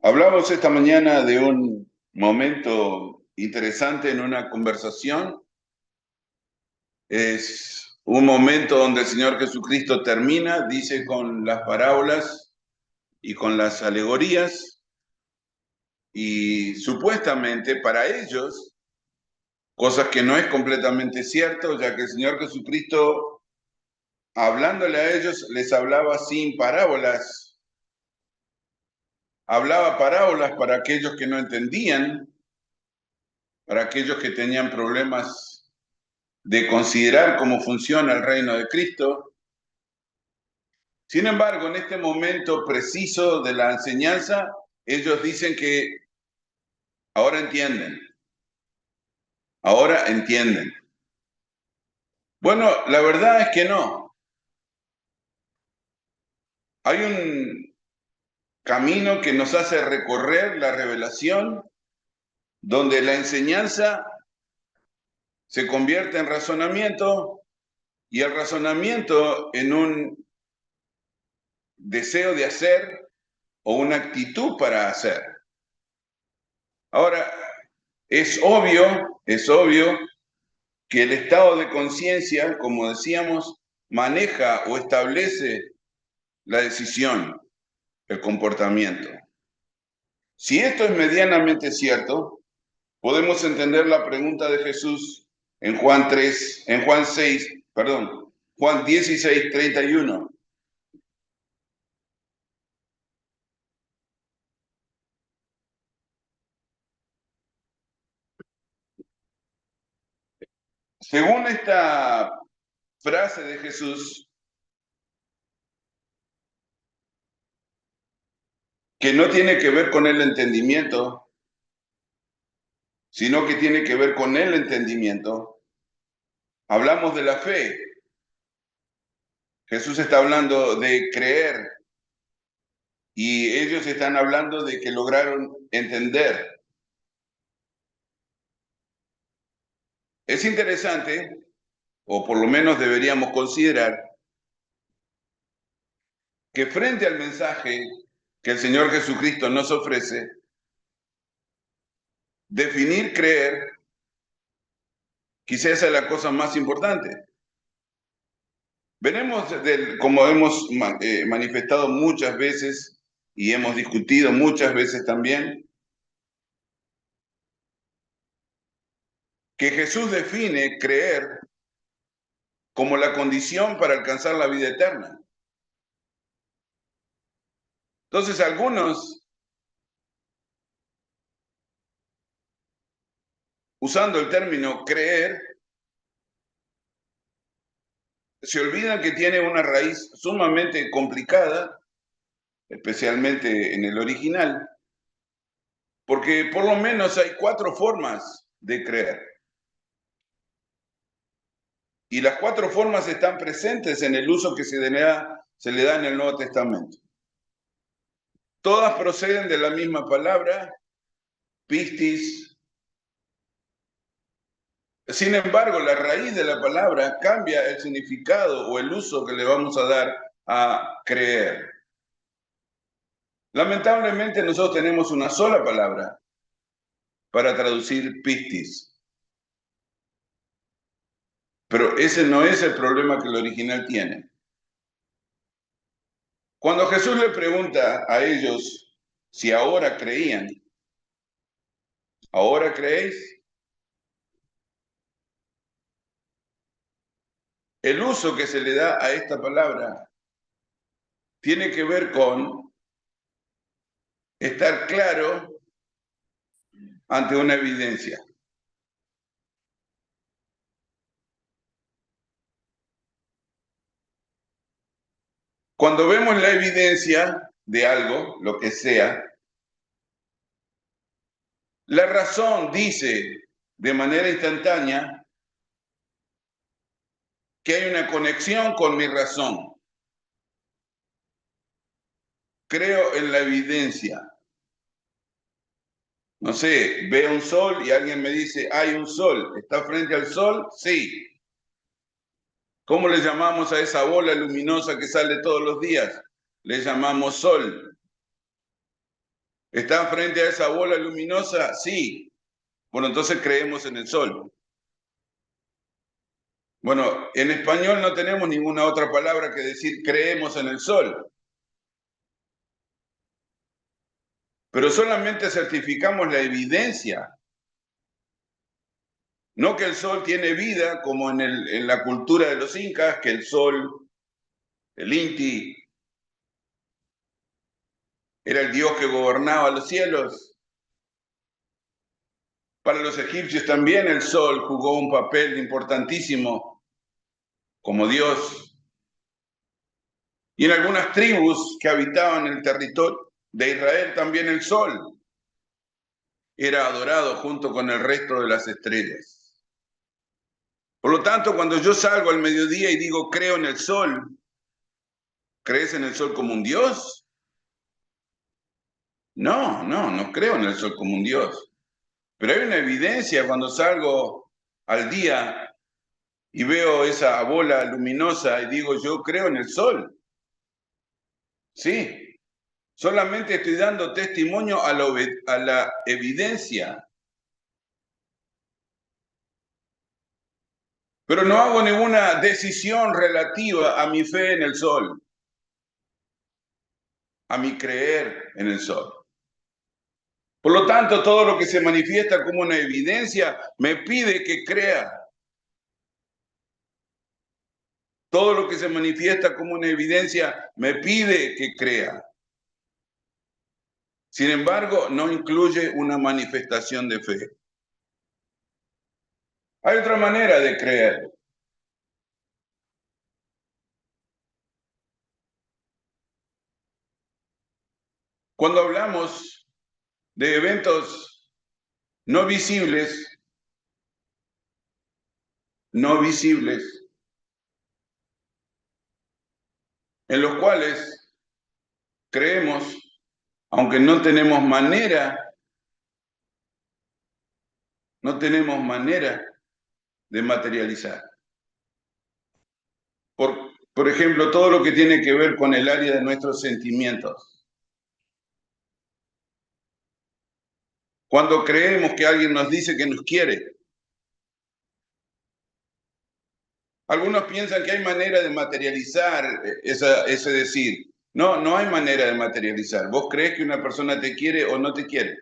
Hablamos esta mañana de un momento interesante en una conversación. Es un momento donde el Señor Jesucristo termina, dice, con las parábolas y con las alegorías, y supuestamente para ellos, cosas que no es completamente cierto, ya que el Señor Jesucristo, hablándole a ellos, les hablaba sin parábolas, hablaba parábolas para aquellos que no entendían, para aquellos que tenían problemas de considerar cómo funciona el reino de Cristo. Sin embargo, en este momento preciso de la enseñanza, ellos dicen que ahora entienden, ahora entienden. Bueno, la verdad es que no. Hay un camino que nos hace recorrer la revelación, donde la enseñanza se convierte en razonamiento y el razonamiento en un deseo de hacer o una actitud para hacer. Ahora, es obvio que el estado de conciencia, como decíamos, maneja o establece la decisión, el comportamiento. Si esto es medianamente cierto, podemos entender la pregunta de Jesús en Juan 16:31. Según esta frase de Jesús, que no tiene que ver con el entendimiento, sino que tiene que ver con el entendimiento, hablamos de la fe. Jesús está hablando de creer y ellos están hablando de que lograron entender. Es interesante, o por lo menos deberíamos considerar, que frente al mensaje que el Señor Jesucristo nos ofrece, definir creer quizás es la cosa más importante. Veremos, como hemos manifestado muchas veces y hemos discutido muchas veces también, que Jesús define creer como la condición para alcanzar la vida eterna. Entonces, algunos, usando el término creer, se olvidan que tiene una raíz sumamente complicada, especialmente en el original, porque por lo menos hay 4 formas de creer. Y las 4 formas están presentes en el uso que se le da en el Nuevo Testamento. Todas proceden de la misma palabra, pistis. Sin embargo, la raíz de la palabra cambia el significado o el uso que le vamos a dar a creer. Lamentablemente nosotros tenemos una sola palabra para traducir pistis. Pero ese no es el problema que el original tiene. Cuando Jesús le pregunta a ellos si ahora creían, ¿ahora creéis? El uso que se le da a esta palabra tiene que ver con estar claro ante una evidencia. Cuando vemos la evidencia de algo, lo que sea, la razón dice de manera instantánea que hay una conexión con mi razón. Creo en la evidencia. No sé, veo un sol y alguien me dice, hay un sol. ¿Está frente al sol? Sí. ¿Cómo le llamamos a esa bola luminosa que sale todos los días? Le llamamos sol. ¿Está frente a esa bola luminosa? Sí. Bueno, entonces creemos en el sol. Bueno, en español no tenemos ninguna otra palabra que decir creemos en el sol. Pero solamente certificamos la evidencia. No que el sol tiene vida, como en la cultura de los incas, que el sol, el Inti, era el dios que gobernaba los cielos. Para los egipcios también el sol jugó un papel importantísimo como dios. Y en algunas tribus que habitaban el territorio de Israel también el sol era adorado junto con el resto de las estrellas. Por lo tanto, cuando yo salgo al mediodía y digo creo en el sol, ¿crees en el sol como un dios? No creo en el sol como un dios. Pero hay una evidencia cuando salgo al día y veo esa bola luminosa y digo yo creo en el sol. Sí, solamente estoy dando testimonio a la evidencia. Pero no hago ninguna decisión relativa a mi fe en el sol, a mi creer en el sol. Por lo tanto, todo lo que se manifiesta como una evidencia me pide que crea. Todo lo que se manifiesta como una evidencia me pide que crea. Sin embargo, no incluye una manifestación de fe. Hay otra manera de creer. Cuando hablamos de eventos no visibles, no visibles, en los cuales creemos, aunque no tenemos manera de materializar. Por ejemplo, todo lo que tiene que ver con el área de nuestros sentimientos. Cuando creemos que alguien nos dice que nos quiere, algunos piensan que hay manera de materializar ese decir. No, no hay manera de materializar. ¿Vos crees que una persona te quiere o no te quiere?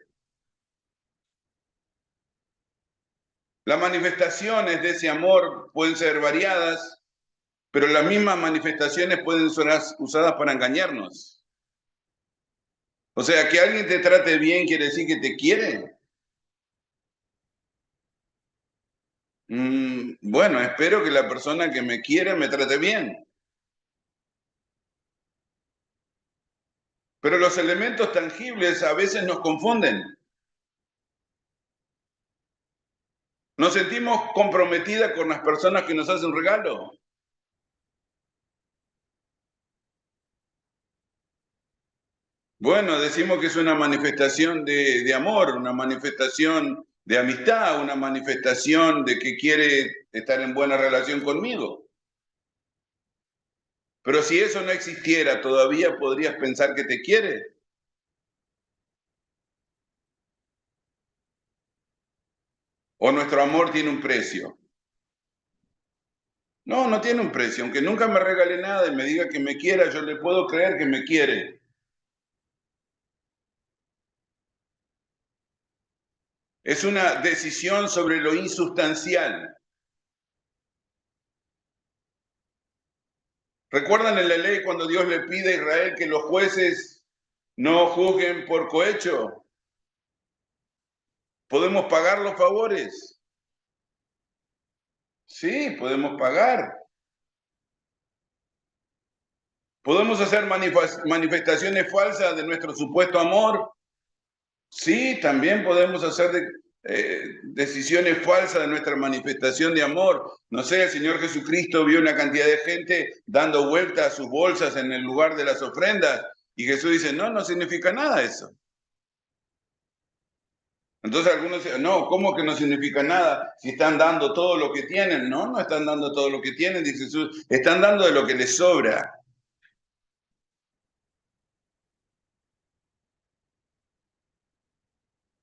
Las manifestaciones de ese amor pueden ser variadas, pero las mismas manifestaciones pueden ser usadas para engañarnos. O sea, que alguien te trate bien quiere decir que te quiere. Bueno, espero que la persona que me quiere me trate bien. Pero los elementos tangibles a veces nos confunden. Nos sentimos comprometidas con las personas que nos hacen un regalo. Bueno, decimos que es una manifestación de amor, una manifestación de amistad, una manifestación de que quiere estar en buena relación conmigo. Pero si eso no existiera, todavía podrías pensar que te quiere. O nuestro amor tiene un precio. No, no tiene un precio. Aunque nunca me regale nada y me diga que me quiera, yo le puedo creer que me quiere. Es una decisión sobre lo insustancial. ¿Recuerdan en la ley cuando Dios le pide a Israel que los jueces no juzguen por cohecho? ¿Podemos pagar los favores? Sí, podemos pagar. ¿Podemos hacer manifestaciones falsas de nuestro supuesto amor? Sí, también podemos hacer decisiones falsas de nuestra manifestación de amor. No sé, el Señor Jesucristo vio una cantidad de gente dando vueltas a sus bolsas en el lugar de las ofrendas y Jesús dice, no, no significa nada eso. Entonces algunos dicen, no, ¿cómo que no significa nada? Si están dando todo lo que tienen. No, no están dando todo lo que tienen, dice Jesús, están dando de lo que les sobra.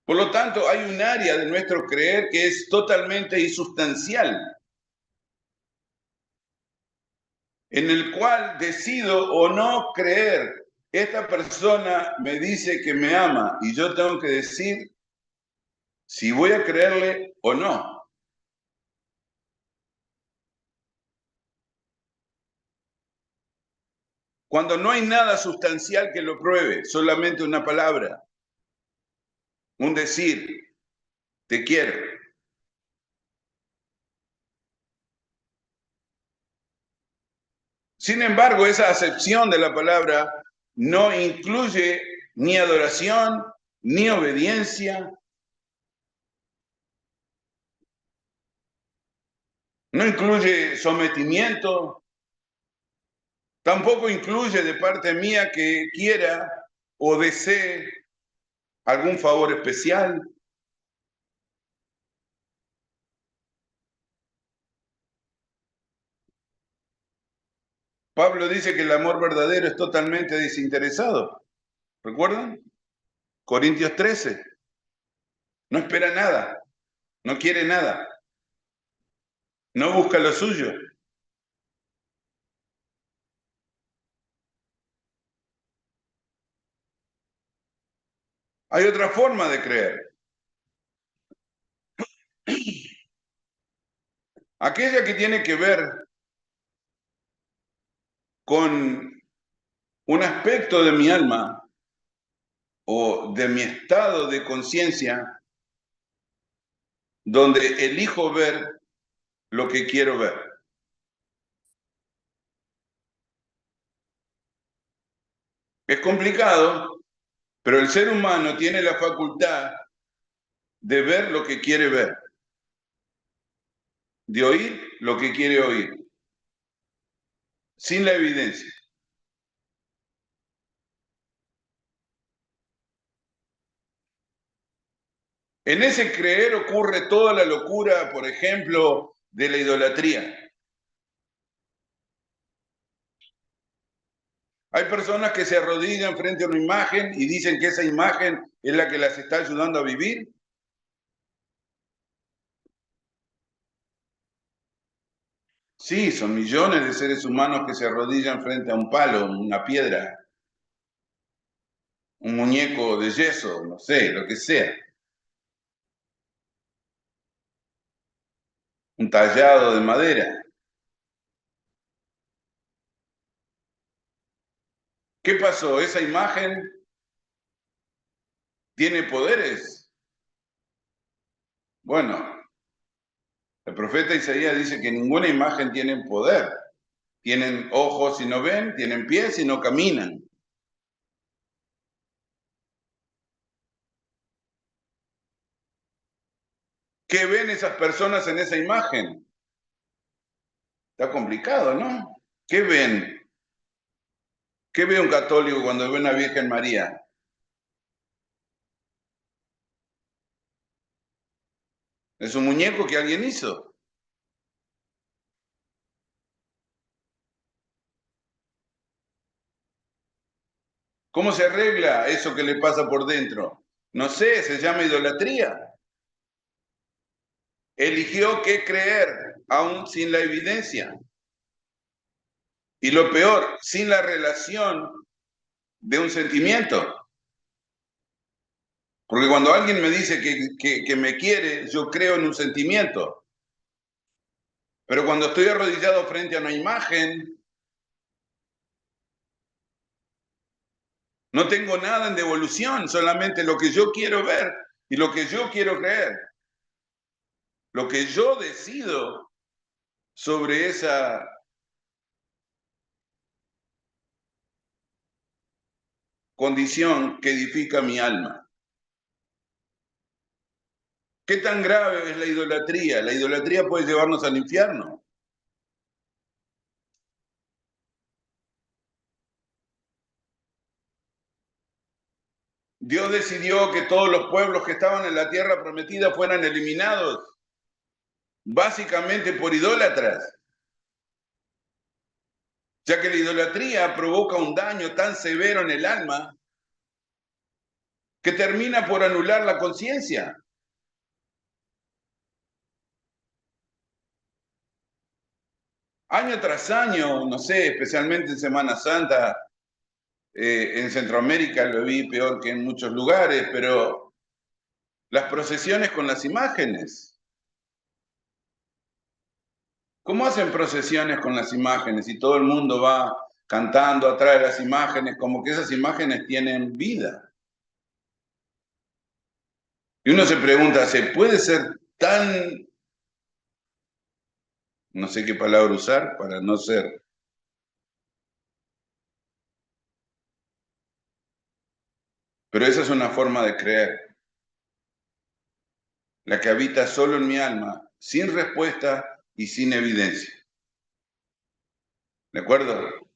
Por lo tanto, hay un área de nuestro creer que es totalmente insustancial, en el cual decido o no creer. Esta persona me dice que me ama y yo tengo que decir si voy a creerle o no. Cuando no hay nada sustancial que lo pruebe, solamente una palabra, un decir, te quiero. Sin embargo, esa acepción de la palabra no incluye ni adoración, ni obediencia, no incluye sometimiento, tampoco incluye de parte mía que quiera o desee algún favor especial. Pablo dice que el amor verdadero es totalmente desinteresado. ¿Recuerdan? Corintios 13. No espera nada, no quiere nada, no busca lo suyo. Hay otra forma de creer, aquella que tiene que ver con un aspecto de mi alma o de mi estado de conciencia donde elijo ver lo que quiero ver. Es complicado, pero el ser humano tiene la facultad de ver lo que quiere ver, de oír lo que quiere oír, sin la evidencia. En ese creer ocurre toda la locura, por ejemplo, de la idolatría. Hay personas que se arrodillan frente a una imagen y dicen que esa imagen es la que las está ayudando a vivir. Sí, son millones de seres humanos que se arrodillan frente a un palo, una piedra, un muñeco de yeso, no sé, lo que sea, un tallado de madera. ¿Qué pasó? ¿Esa imagen tiene poderes? Bueno, el profeta Isaías dice que ninguna imagen tiene poder. Tienen ojos y no ven, tienen pies y no caminan. ¿Qué ven esas personas en esa imagen? Está complicado, ¿no? ¿Qué ven? ¿Qué ve un católico cuando ve una Virgen María? Es un muñeco que alguien hizo. ¿Cómo se arregla eso que le pasa por dentro? No sé, se llama idolatría. Eligió qué creer, aún sin la evidencia. Y lo peor, sin la relación de un sentimiento. Porque cuando alguien me dice que me quiere, yo creo en un sentimiento. Pero cuando estoy arrodillado frente a una imagen, no tengo nada en devolución, solamente lo que yo quiero ver y lo que yo quiero creer. Lo que yo decido sobre esa condición que edifica mi alma. ¿Qué tan grave es la idolatría? La idolatría puede llevarnos al infierno. Dios decidió que todos los pueblos que estaban en la tierra prometida fueran eliminados, básicamente por idólatras, ya que la idolatría provoca un daño tan severo en el alma que termina por anular la conciencia. Año tras año, no sé, especialmente en Semana Santa, en Centroamérica lo vi peor que en muchos lugares, pero las procesiones con las imágenes. ¿Cómo hacen procesiones con las imágenes? Y todo el mundo va cantando atrás de las imágenes, como que esas imágenes tienen vida. Y uno se pregunta, ¿se puede ser tan, no sé qué palabra usar para no ser, pero esa es una forma de creer, la que habita solo en mi alma, sin respuesta y sin evidencia? ¿De acuerdo?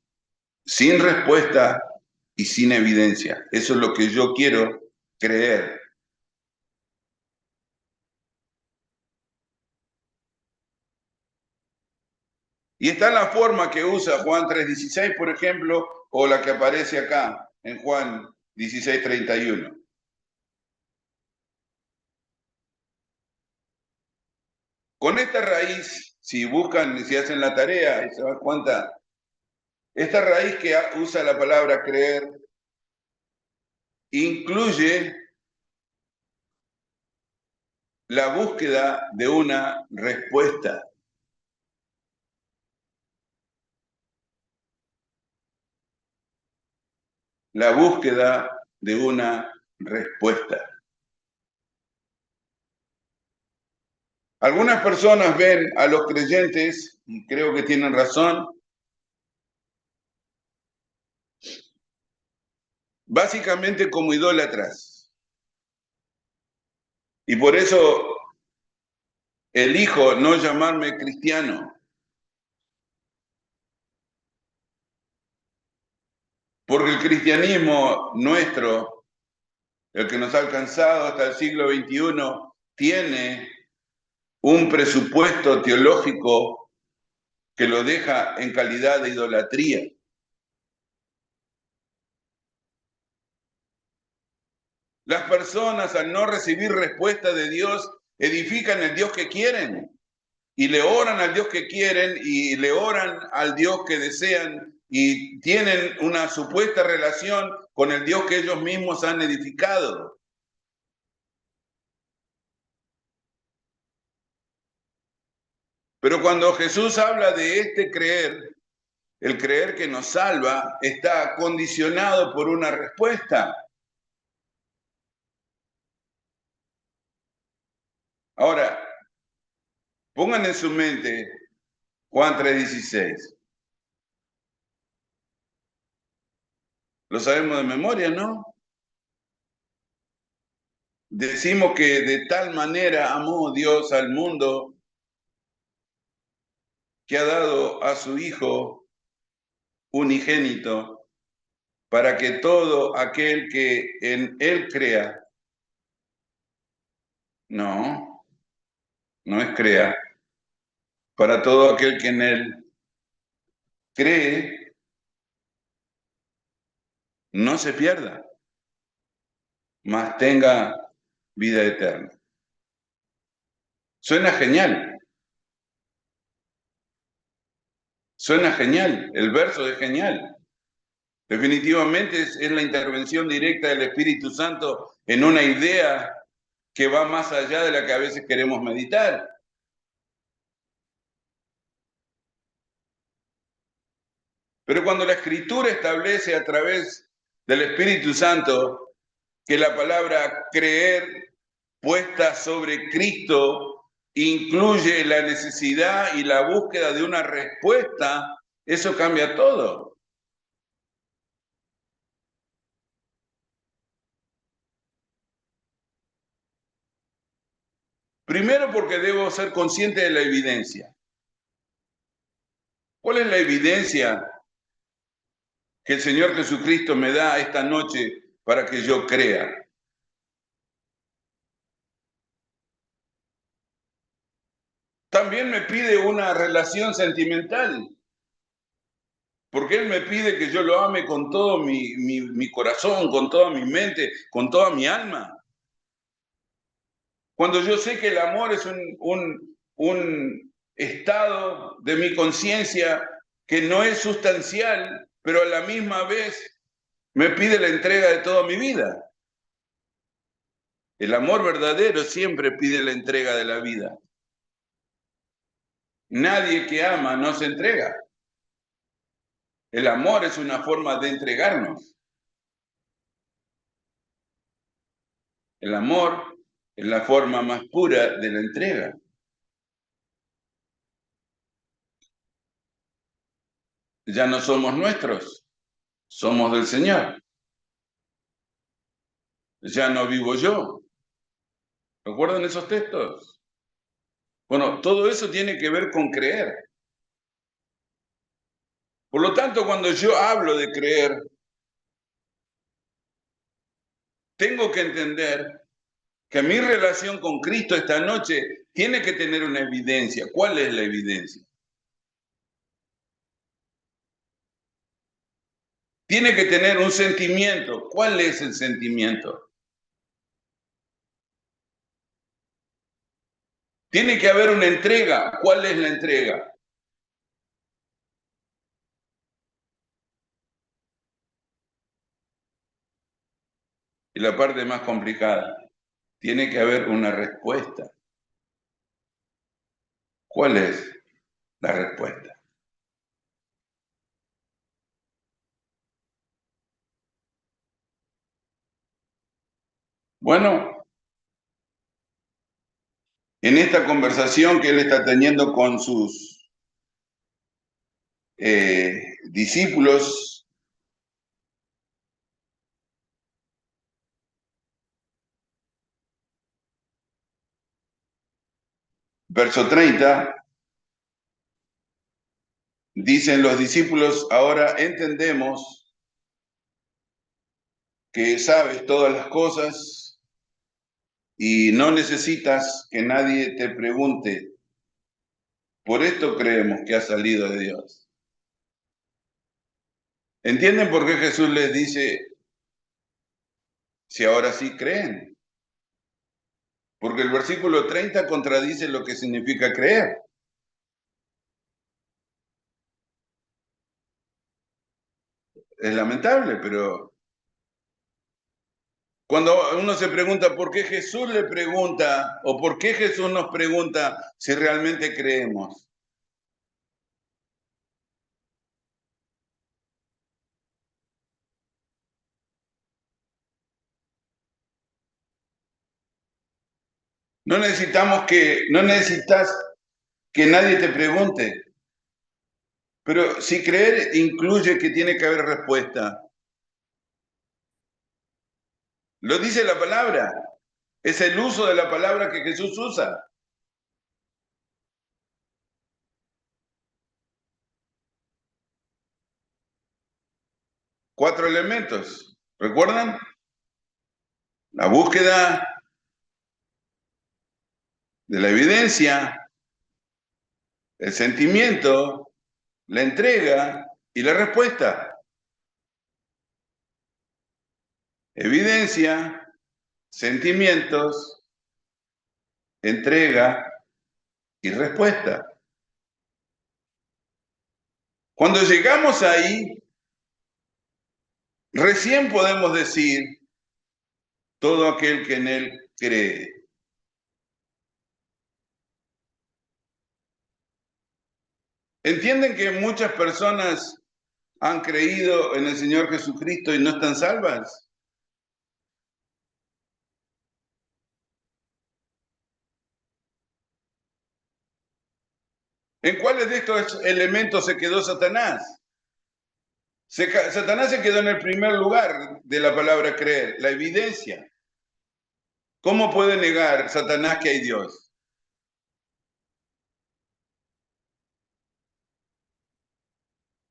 Sin respuesta y sin evidencia. Eso es lo que yo quiero creer. Y está la forma que usa Juan 3:16, por ejemplo, o la que aparece acá en Juan 16:31. Con esta raíz, si buscan, si hacen la tarea y se dan cuenta, esta raíz que usa la palabra creer incluye la búsqueda de una respuesta. La búsqueda de una respuesta. Algunas personas ven a los creyentes, y creo que tienen razón, básicamente como idólatras. Y por eso elijo no llamarme cristiano, porque el cristianismo nuestro, el que nos ha alcanzado hasta el siglo XXI, tiene un presupuesto teológico que lo deja en calidad de idolatría. Las personas, al no recibir respuesta de Dios, edifican el Dios que quieren y le oran al Dios que quieren y le oran al Dios que desean y tienen una supuesta relación con el Dios que ellos mismos han edificado. Pero cuando Jesús habla de este creer, el creer que nos salva está condicionado por una respuesta. Ahora, pongan en su mente Juan 3:16. Lo sabemos de memoria, ¿no? Decimos que de tal manera amó Dios al mundo que ha dado a su Hijo unigénito para que todo aquel que en Él crea, no, no es crea, para todo aquel que en Él cree, no se pierda, mas tenga vida eterna. Suena genial, suena genial, el verso es genial. Definitivamente es la intervención directa del Espíritu Santo en una idea que va más allá de la que a veces queremos meditar. Pero cuando la Escritura establece a través del Espíritu Santo que la palabra creer puesta sobre Cristo incluye la necesidad y la búsqueda de una respuesta, eso cambia todo. Primero porque debo ser consciente de la evidencia. ¿Cuál es la evidencia que el Señor Jesucristo me da esta noche para que yo crea? También me pide una relación sentimental. Porque Él me pide que yo lo ame con todo mi corazón, con toda mi mente, con toda mi alma. Cuando yo sé que el amor es un estado de mi conciencia que no es sustancial, pero a la misma vez me pide la entrega de toda mi vida. El amor verdadero siempre pide la entrega de la vida. Nadie que ama no se entrega. El amor es una forma de entregarnos. El amor es la forma más pura de la entrega. Ya no somos nuestros, somos del Señor. Ya no vivo yo. ¿Recuerdan esos textos? Bueno, todo eso tiene que ver con creer. Por lo tanto, cuando yo hablo de creer, tengo que entender que mi relación con Cristo esta noche tiene que tener una evidencia. ¿Cuál es la evidencia? Tiene que tener un sentimiento. ¿Cuál es el sentimiento? Tiene que haber una entrega. ¿Cuál es la entrega? Y la parte más complicada, tiene que haber una respuesta. ¿Cuál es la respuesta? Bueno, en esta conversación que él está teniendo con sus discípulos, verso 30, dicen los discípulos, ahora entendemos que sabes todas las cosas y no necesitas que nadie te pregunte. Por esto creemos que ha salido de Dios. ¿Entienden por qué Jesús les dice, si ahora sí creen? Porque el versículo 30 contradice lo que significa creer. Es lamentable, pero cuando uno se pregunta por qué Jesús le pregunta o por qué Jesús nos pregunta si realmente creemos. No necesitas que nadie te pregunte, pero si creer incluye que tiene que haber respuesta. Lo dice la palabra, es el uso de la palabra que Jesús usa. Cuatro elementos, ¿recuerdan? La búsqueda de la evidencia, el sentimiento, la entrega y la respuesta. Evidencia, sentimientos, entrega y respuesta. Cuando llegamos ahí, recién podemos decir todo aquel que en él cree. ¿Entienden que muchas personas han creído en el Señor Jesucristo y no están salvas? ¿En cuáles de estos elementos se quedó Satanás? Satanás se quedó en el primer lugar de la palabra creer, la evidencia. ¿Cómo puede negar Satanás que hay Dios?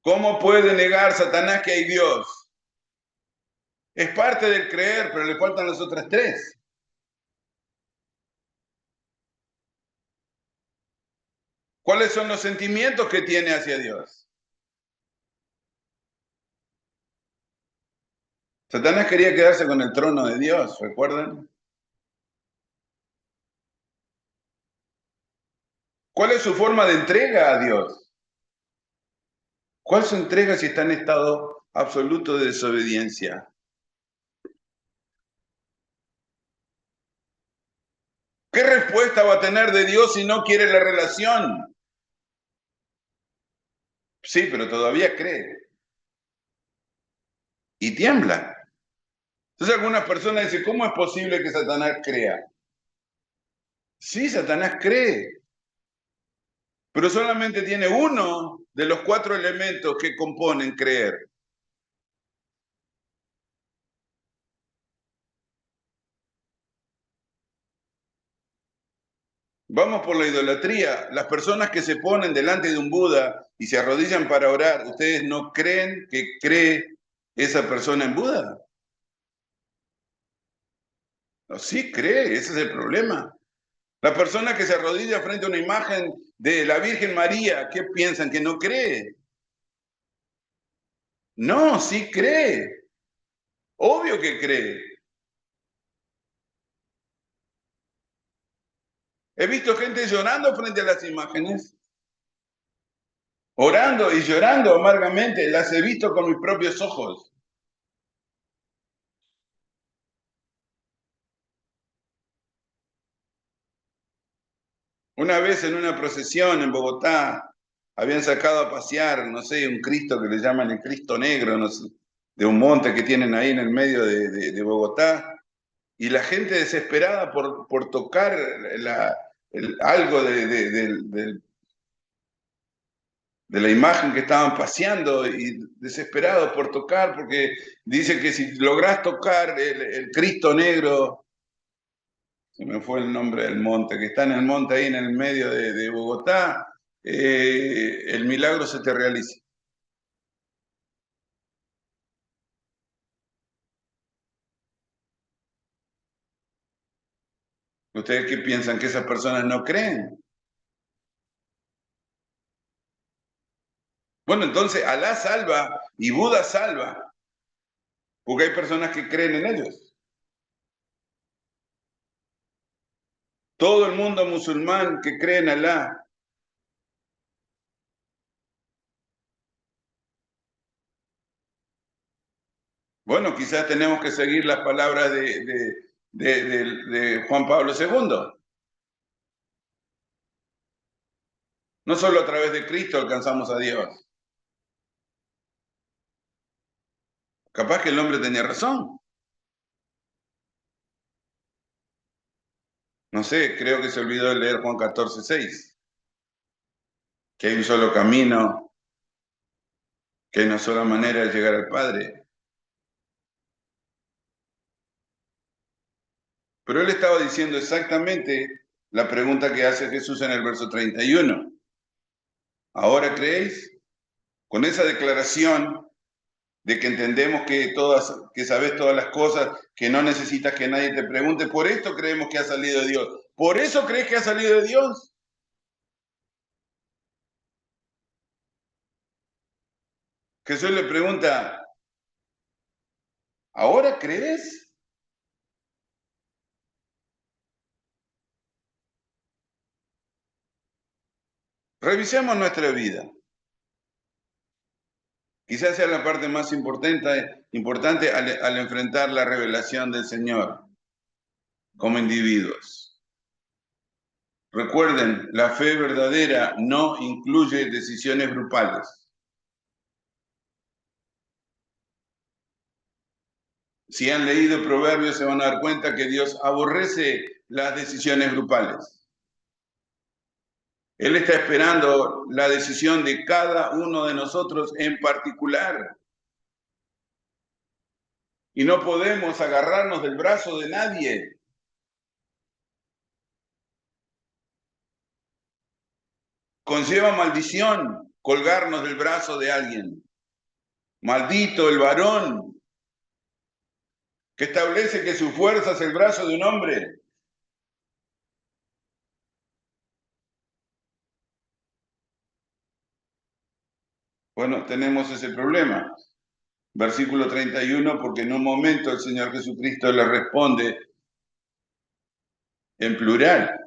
¿Cómo puede negar Satanás que hay Dios? Es parte del creer, pero le faltan las otras tres. ¿Cuáles son los sentimientos que tiene hacia Dios? Satanás quería quedarse con el trono de Dios, ¿recuerdan? ¿Cuál es su forma de entrega a Dios? ¿Cuál es su entrega si está en estado absoluto de desobediencia? ¿Qué respuesta va a tener de Dios si no quiere la relación? Sí, pero todavía cree y tiembla. Entonces algunas personas dicen, ¿cómo es posible que Satanás crea? Sí, Satanás cree, pero solamente tiene uno de los 4 elementos que componen creer. Vamos por la idolatría. Las personas que se ponen delante de un Buda y se arrodillan para orar, ¿ustedes no creen que cree esa persona en Buda? No, sí cree, ese es el problema. La persona que se arrodilla frente a una imagen de la Virgen María, ¿qué piensan? ¿Que no cree? No, sí cree. Obvio que cree. He visto gente llorando frente a las imágenes, orando y llorando amargamente. Las he visto con mis propios ojos. Una vez en una procesión en Bogotá, habían sacado a pasear, no sé, un Cristo que le llaman el Cristo Negro, no sé, de un monte que tienen ahí en el medio de Bogotá, y la gente desesperada por tocar algo de la imagen que estaban paseando y desesperados por tocar, porque dice que si lográs tocar el Cristo Negro, se me fue el nombre del monte, que está en el monte ahí en el medio de Bogotá, el milagro se te realiza. ¿Ustedes qué piensan? ¿Que esas personas no creen? Bueno, entonces Alá salva y Buda salva, porque hay personas que creen en ellos. Todo el mundo musulmán que cree en Alá. Bueno, quizás tenemos que seguir las palabras de Juan Pablo II. No solo a través de Cristo alcanzamos a Dios. Capaz que el hombre tenía razón. No sé, creo que se olvidó de leer Juan 14:6, que hay un solo camino, que hay una sola manera de llegar al Padre. Pero él estaba diciendo exactamente la pregunta que hace Jesús en el verso 31. ¿Ahora creéis? Con esa declaración de que entendemos que sabes todas las cosas, que no necesitas que nadie te pregunte, por esto creemos que ha salido de Dios. ¿Por eso crees que ha salido de Dios? Jesús le pregunta, ¿ahora crees? Revisemos nuestra vida. Quizás sea la parte más importante al enfrentar la revelación del Señor como individuos. Recuerden, la fe verdadera no incluye decisiones grupales. Si han leído Proverbios se van a dar cuenta que Dios aborrece las decisiones grupales. Él está esperando la decisión de cada uno de nosotros en particular. Y no podemos agarrarnos del brazo de nadie. Conlleva maldición colgarnos del brazo de alguien. Maldito el varón que establece que su fuerza es el brazo de un hombre. Bueno, tenemos ese problema. Versículo 31, porque en un momento el Señor Jesucristo le responde en plural,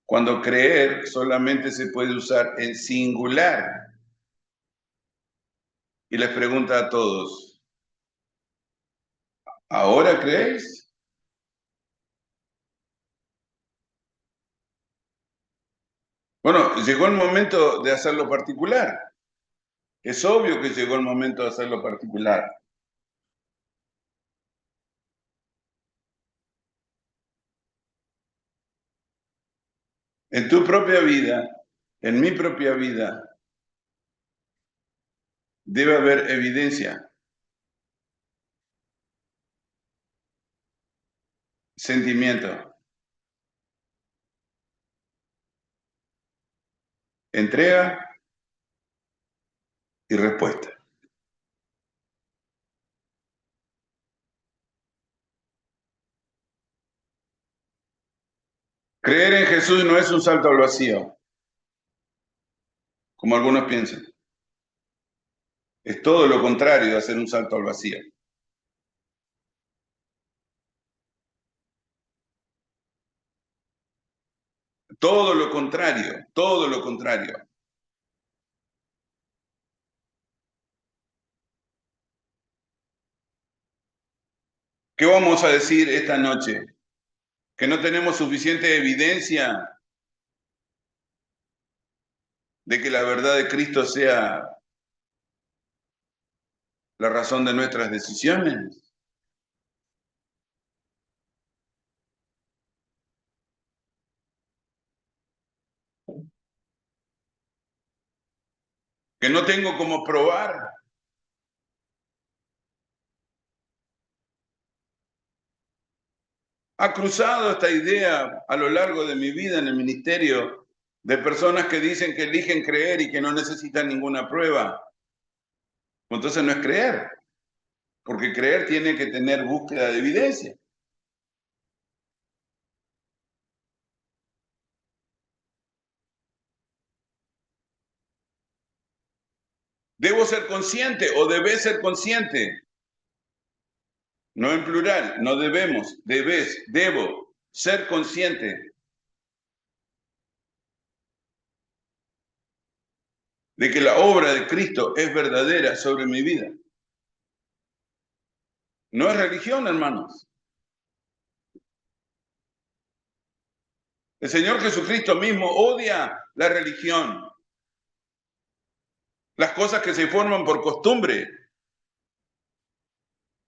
cuando creer solamente se puede usar en singular. Y les pregunta a todos, ¿ahora creéis? Bueno, llegó el momento de hacerlo particular. Es obvio que llegó el momento de hacerlo particular. En tu propia vida, en mi propia vida, debe haber evidencia, sentimiento, entrega y respuesta. Creer en Jesús no es un salto al vacío, como algunos piensan. Es todo lo contrario de hacer un salto al vacío. Todo lo contrario, todo lo contrario. ¿Qué vamos a decir esta noche? ¿Que no tenemos suficiente evidencia de que la verdad de Cristo sea la razón de nuestras decisiones? ¿Que no tengo cómo probar? Ha cruzado esta idea a lo largo de mi vida en el ministerio de personas que dicen que eligen creer y que no necesitan ninguna prueba. Entonces no es creer, porque creer tiene que tener búsqueda de evidencia. Debo ser consciente o debes ser consciente, no en plural, no debemos, debes, debo ser consciente de que la obra de Cristo es verdadera sobre mi vida. No es religión, hermanos. El Señor Jesucristo mismo odia la religión, las cosas que se forman por costumbre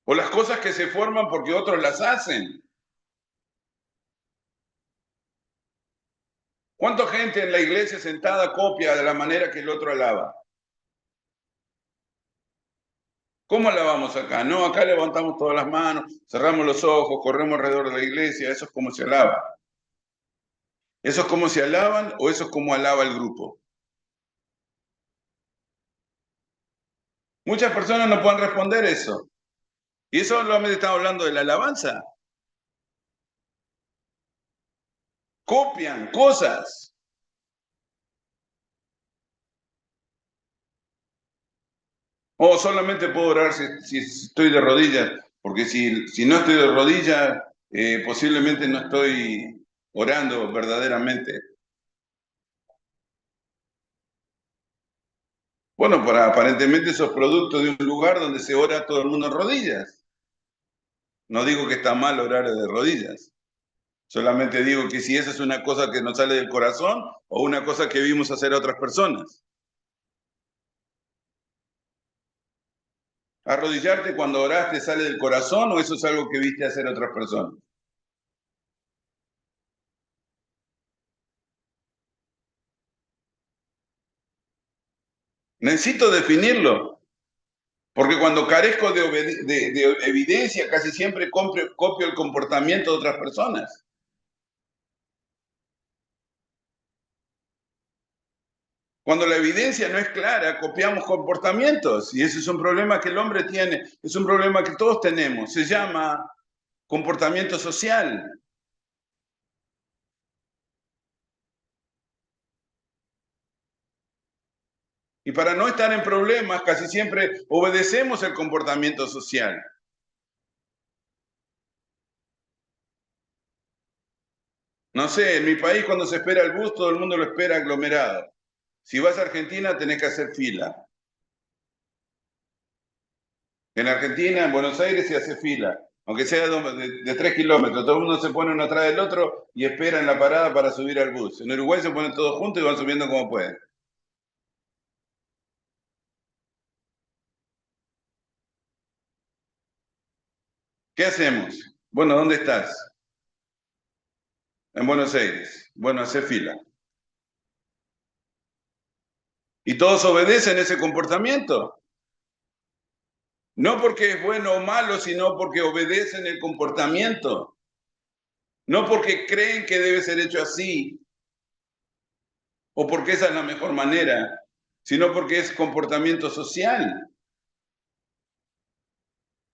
o las cosas que se forman porque otros las hacen. ¿Cuánta gente en la iglesia sentada copia de la manera que el otro alaba? ¿Cómo alabamos acá? No, acá levantamos todas las manos, cerramos los ojos, corremos alrededor de la iglesia, eso es como se alaba. ¿Eso es como se alaban o eso es como alaba el grupo? Muchas personas no pueden responder eso. Y eso solamente estamos hablando de la alabanza. Copian cosas. O solamente puedo orar si estoy de rodillas, porque si no estoy de rodillas, posiblemente no estoy orando verdaderamente. Bueno, aparentemente eso es producto de un lugar donde se ora todo el mundo en rodillas. No digo que está mal orar de rodillas. Solamente digo que si esa es una cosa que nos sale del corazón o una cosa que vimos hacer a otras personas. ¿Arrodillarte cuando oraste sale del corazón o eso es algo que viste hacer a otras personas? Necesito definirlo, porque cuando carezco de evidencia casi siempre copio el comportamiento de otras personas. Cuando la evidencia no es clara, copiamos comportamientos y ese es un problema que el hombre tiene, es un problema que todos tenemos, se llama comportamiento social. Y para no estar en problemas, casi siempre obedecemos el comportamiento social. No sé, en mi país cuando se espera el bus, todo el mundo lo espera aglomerado. Si vas a Argentina, tenés que hacer fila. En Argentina, en Buenos Aires, se hace fila, aunque sea de 3 kilómetros. Todo el mundo se pone uno atrás del otro y espera en la parada para subir al bus. En Uruguay se ponen todos juntos y van subiendo como pueden. ¿Qué hacemos? Bueno, ¿dónde estás? En Buenos Aires. Bueno, hace fila. ¿Y todos obedecen ese comportamiento? No porque es bueno o malo, sino porque obedecen el comportamiento. No porque creen que debe ser hecho así o porque esa es la mejor manera, sino porque es comportamiento social.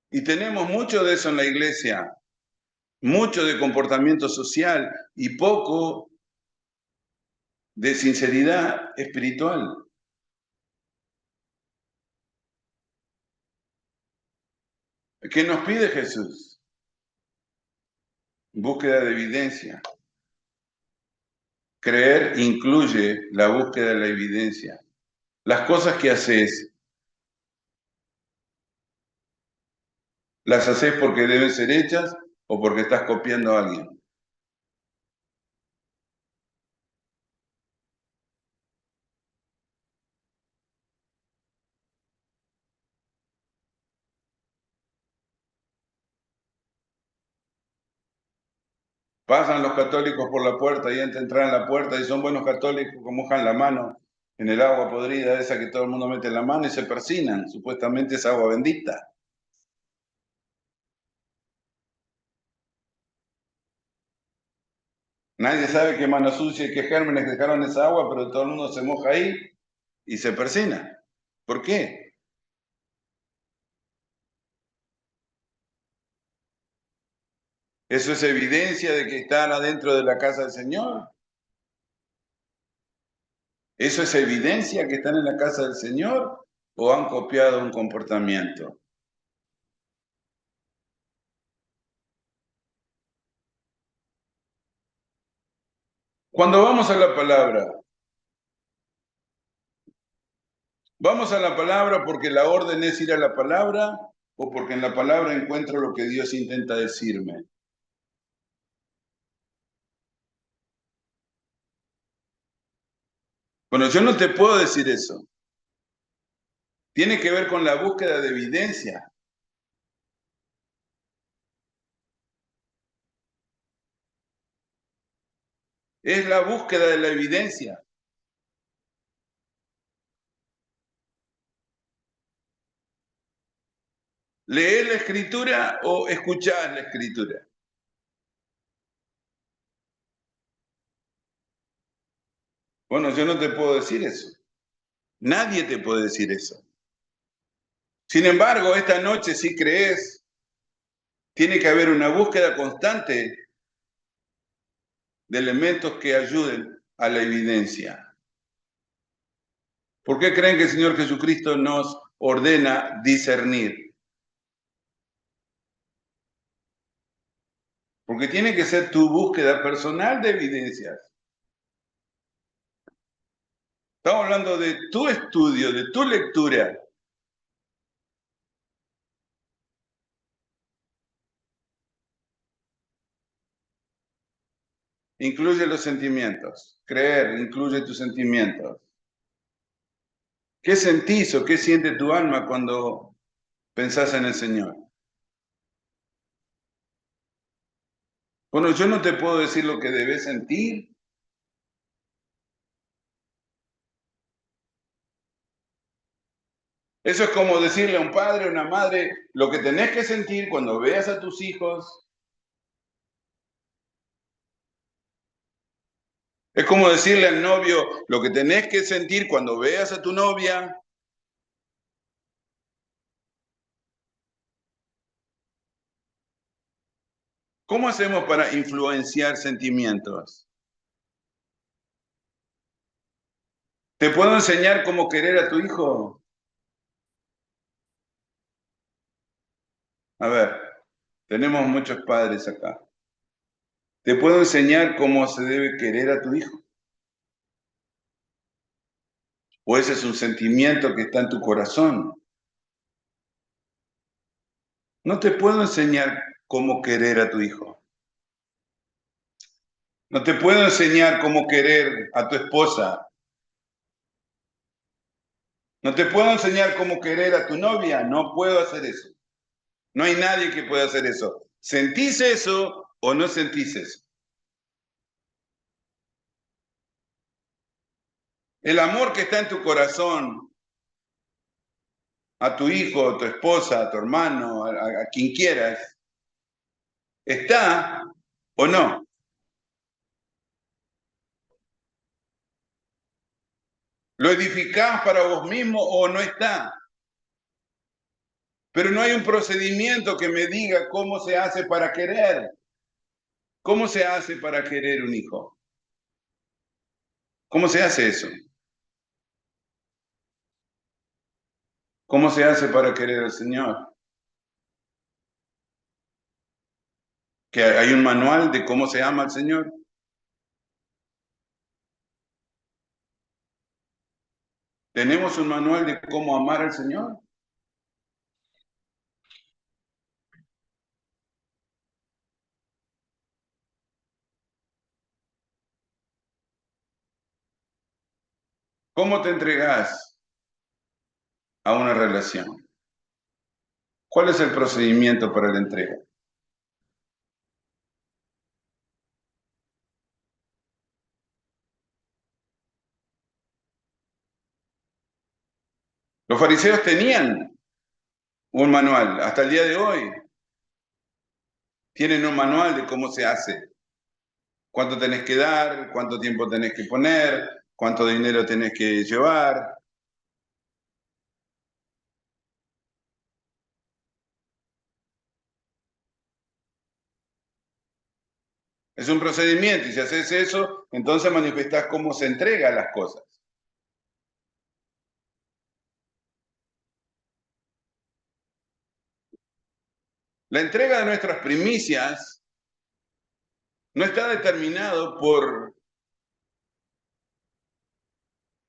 Y tenemos mucho de eso en la iglesia, mucho de comportamiento social y poco de sinceridad espiritual. ¿Qué nos pide Jesús? Búsqueda de evidencia. Creer incluye la búsqueda de la evidencia. Las cosas que haces, ¿las haces porque deben ser hechas o porque estás copiando a alguien? Pasan los católicos por la puerta y entran a la puerta y son buenos católicos que mojan la mano en el agua podrida esa que todo el mundo mete la mano y se persinan. Supuestamente es agua bendita. Nadie sabe qué mano sucia y qué gérmenes dejaron esa agua, pero todo el mundo se moja ahí y se persina. ¿Por qué? ¿Eso es evidencia de que están adentro de la casa del Señor? ¿Eso es evidencia que están en la casa del Señor o han copiado un comportamiento? Cuando vamos a la palabra porque la orden es ir a la palabra o porque en la palabra encuentro lo que Dios intenta decirme. Bueno, yo no te puedo decir eso. Tiene que ver con la búsqueda de evidencia. Es la búsqueda de la evidencia. ¿Leer la escritura o escuchar la escritura? Bueno, yo no te puedo decir eso. Nadie te puede decir eso. Sin embargo, esta noche, si crees, tiene que haber una búsqueda constante de elementos que ayuden a la evidencia. ¿Por qué creen que el Señor Jesucristo nos ordena discernir? Porque tiene que ser tu búsqueda personal de evidencias. Estamos hablando de tu estudio, de tu lectura. Incluye los sentimientos. Creer incluye tus sentimientos. ¿Qué sentís o qué siente tu alma cuando pensás en el Señor? Bueno, yo no te puedo decir lo que debes sentir. Eso es como decirle a un padre o una madre lo que tenés que sentir cuando veas a tus hijos. Es como decirle al novio lo que tenés que sentir cuando veas a tu novia. ¿Cómo hacemos para influenciar sentimientos? ¿Te puedo enseñar cómo querer a tu hijo? A ver, tenemos muchos padres acá. ¿Te puedo enseñar cómo se debe querer a tu hijo? ¿O ese es un sentimiento que está en tu corazón? No te puedo enseñar cómo querer a tu hijo. No te puedo enseñar cómo querer a tu esposa. No te puedo enseñar cómo querer a tu novia. No puedo hacer eso. No hay nadie que pueda hacer eso. ¿Sentís eso o no sentís eso? El amor que está en tu corazón a tu hijo, a tu esposa, a tu hermano, a quien quieras, ¿está o no? ¿Lo edificás para vos mismo o no está? Pero no hay un procedimiento que me diga cómo se hace para querer. ¿Cómo se hace para querer un hijo? ¿Cómo se hace eso? ¿Cómo se hace para querer al Señor? ¿Que hay un manual de cómo se ama al Señor? ¿Tenemos un manual de cómo amar al Señor? ¿Cómo te entregás a una relación? ¿Cuál es el procedimiento para la entrega? Los fariseos tenían un manual, hasta el día de hoy tienen un manual de cómo se hace, cuánto tenés que dar, cuánto tiempo tenés que poner, cuánto dinero tenés que llevar. Es un procedimiento y si haces eso, entonces manifestás cómo se entrega a las cosas. La entrega de nuestras primicias no está determinado por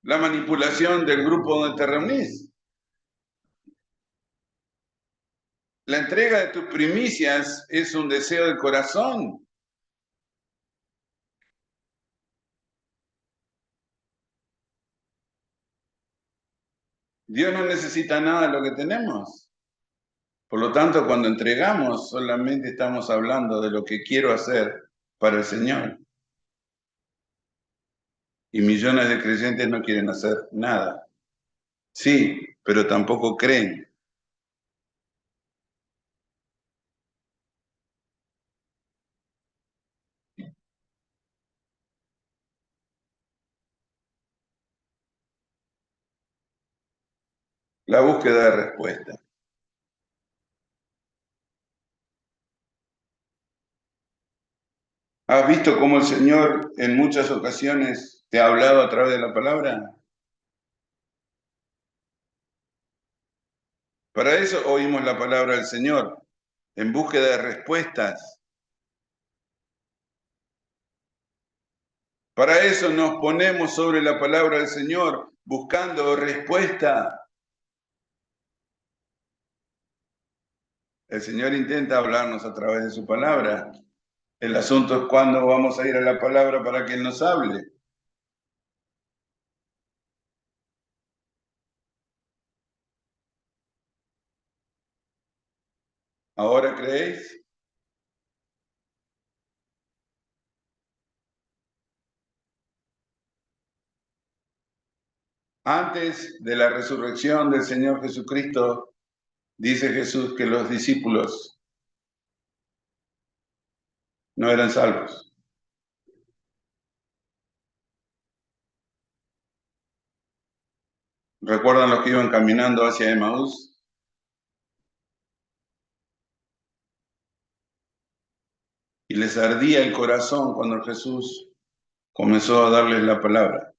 la manipulación del grupo donde te reunís. La entrega de tus primicias es un deseo del corazón. Dios no necesita nada de lo que tenemos. Por lo tanto, cuando entregamos, solamente estamos hablando de lo que quiero hacer para el Señor. Y millones de creyentes no quieren hacer nada. Sí, pero tampoco creen. La búsqueda de respuesta. ¿Has visto cómo el Señor en muchas ocasiones te ha hablado a través de la palabra? Para eso oímos la palabra del Señor, en búsqueda de respuestas. Para eso nos ponemos sobre la palabra del Señor, buscando respuesta. El Señor intenta hablarnos a través de su palabra. El asunto es cuándo vamos a ir a la palabra para que Él nos hable. ¿Ahora creéis? Antes de la resurrección del Señor Jesucristo, dice Jesús que los discípulos no eran salvos. ¿Recuerdan los que iban caminando hacia Emaús? Y les ardía el corazón cuando Jesús comenzó a darles la palabra.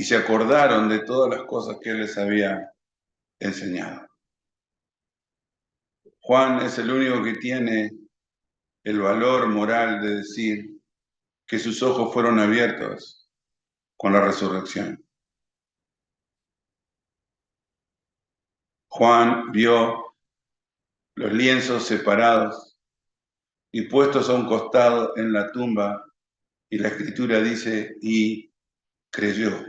y se acordaron de todas las cosas que él les había enseñado. Juan es el único que tiene el valor moral de decir que sus ojos fueron abiertos con la resurrección. Juan vio los lienzos separados y puestos a un costado en la tumba, y la escritura dice, y creyó.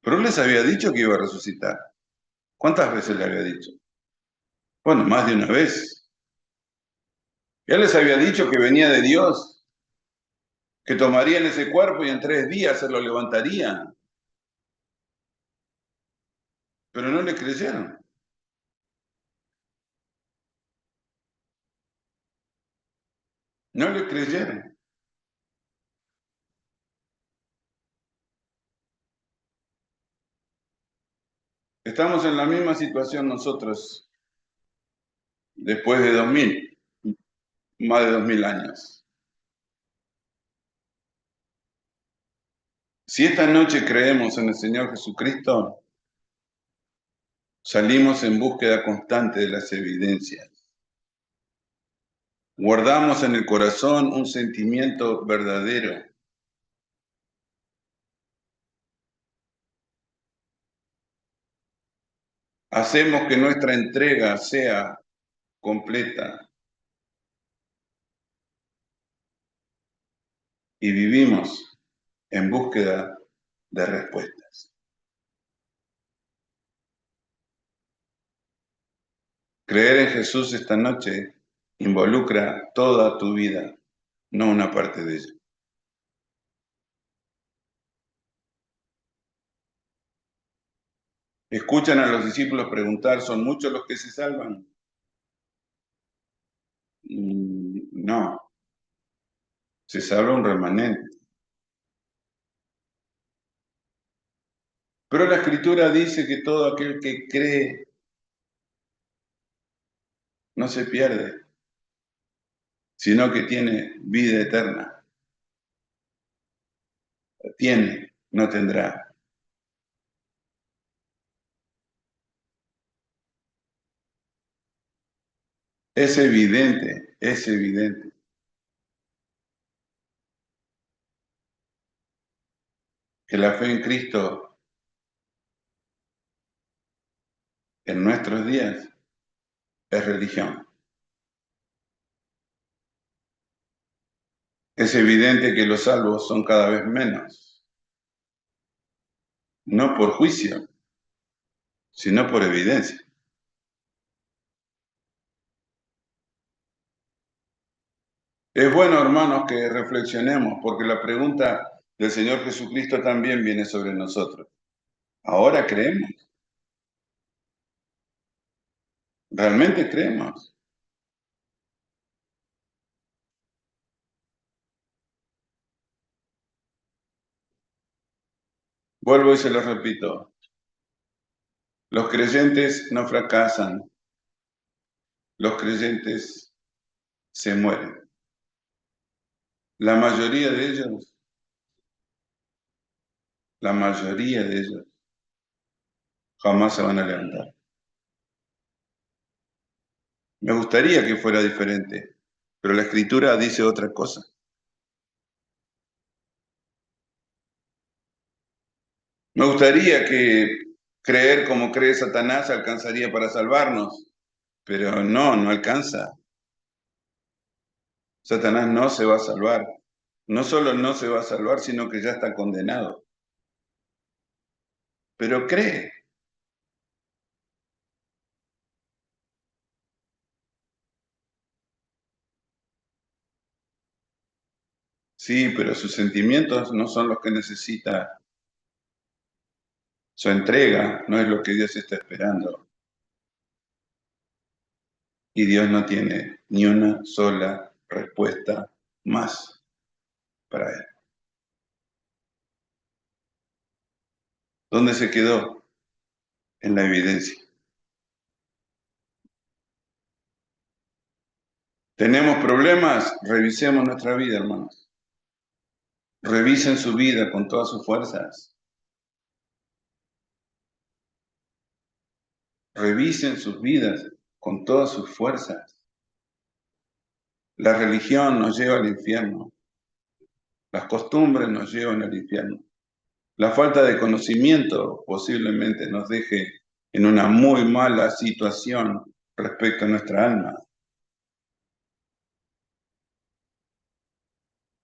Pero él les había dicho que iba a resucitar. ¿Cuántas veces le había dicho? Bueno, más de una vez. Él les había dicho que venía de Dios, que tomarían ese cuerpo y en 3 días se lo levantarían. Pero no le creyeron. No le creyeron. Estamos en la misma situación nosotros después de 2000, más de 2000 años. Si esta noche creemos en el Señor Jesucristo, salimos en búsqueda constante de las evidencias. Guardamos en el corazón un sentimiento verdadero. Hacemos que nuestra entrega sea completa y vivimos en búsqueda de respuestas. Creer en Jesús esta noche involucra toda tu vida, no una parte de ella. Escuchan a los discípulos preguntar, ¿son muchos los que se salvan? No, se salva un remanente. Pero la Escritura dice que todo aquel que cree no se pierde, sino que tiene vida eterna. Tiene, no tendrá. Es evidente que la fe en Cristo en nuestros días es religión. Es evidente que los salvos son cada vez menos, no por juicio, sino por evidencia. Es bueno, hermanos, que reflexionemos, porque la pregunta del Señor Jesucristo también viene sobre nosotros. ¿Ahora creemos? ¿Realmente creemos? Vuelvo y se lo repito. Los creyentes no fracasan, los creyentes se mueren. La mayoría de ellos jamás se van a levantar. Me gustaría que fuera diferente, pero la Escritura dice otra cosa. Me gustaría que creer como cree Satanás alcanzaría para salvarnos, pero no alcanza. Satanás no se va a salvar. No solo no se va a salvar, sino que ya está condenado. Pero cree. Sí, pero sus sentimientos no son los que necesita. Su entrega no es lo que Dios está esperando. Y Dios no tiene ni una sola respuesta más para él. ¿Dónde se quedó? En la evidencia. ¿Tenemos problemas? Revisemos nuestra vida, hermanos. Revisen su vida con todas sus fuerzas. Revisen sus vidas con todas sus fuerzas. La religión nos lleva al infierno. Las costumbres nos llevan al infierno. La falta de conocimiento posiblemente nos deje en una muy mala situación respecto a nuestra alma.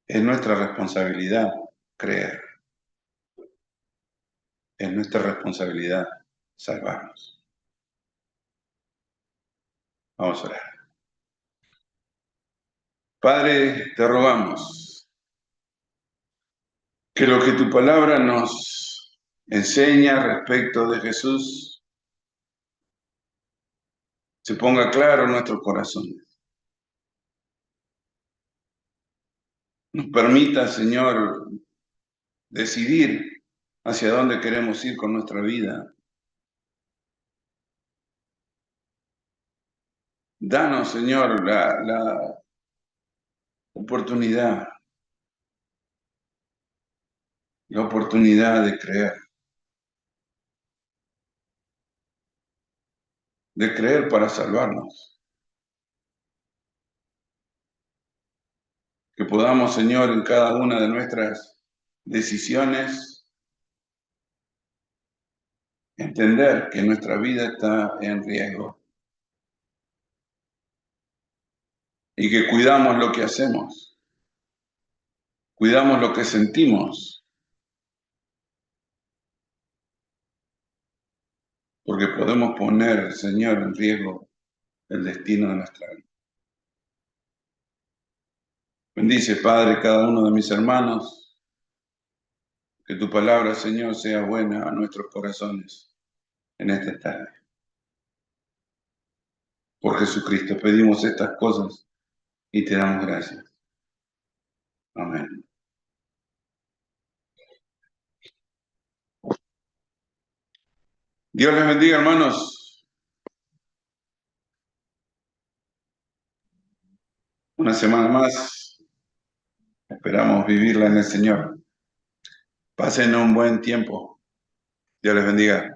Es nuestra responsabilidad creer. Es nuestra responsabilidad salvarnos. Vamos a orar. Padre, te rogamos que lo que tu palabra nos enseña respecto de Jesús se ponga claro en nuestros corazones. Nos permita, Señor, decidir hacia dónde queremos ir con nuestra vida. Danos, Señor, la oportunidad, de creer para salvarnos. Que podamos, Señor, en cada una de nuestras decisiones, entender que nuestra vida está en riesgo y que cuidamos lo que hacemos, cuidamos lo que sentimos, porque podemos poner, Señor, en riesgo el destino de nuestra vida. Bendice, Padre, cada uno de mis hermanos, que tu palabra, Señor, sea buena a nuestros corazones en esta tarde. Por Jesucristo pedimos estas cosas y te damos gracias. Amén. Dios les bendiga, hermanos. Una semana más. Esperamos vivirla en el Señor. Pasen un buen tiempo. Dios les bendiga.